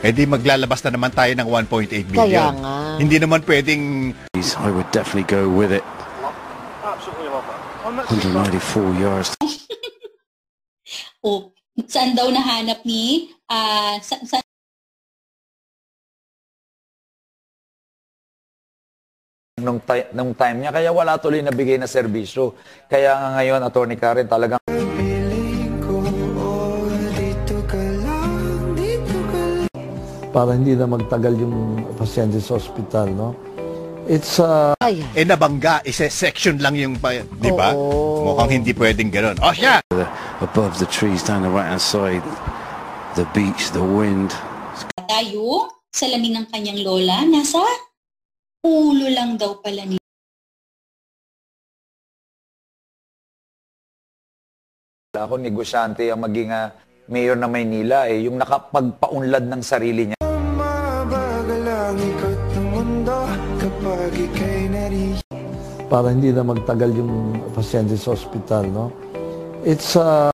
Eh di maglalabas na naman tayo ng 1.8 billion. Kaya nga. Hindi naman pwedeng... I would definitely go with it. 194 yards. O, saan daw nahanap ni... nung time niya, kaya wala tuloy na bigay na serbisyo. Kaya nga ngayon, Atty. Karen, talagang para hindi na magtagal yung pasyente sa ospital, no? It's Eh nabangga, section lang yung... Di ba? Oo. Mukhang hindi pwedeng gano'n. Oh, siya! Above the trees down the right-hand side, the beach, the wind. tayo, salamin ng kanyang lola, nasa ulo lang daw pala niya. ako negosyante ang maging mayor ng Maynila, yung nakapagpaunlad ng sarili niya. para hindi na magtagal yung pasyente sa ospital, no? It's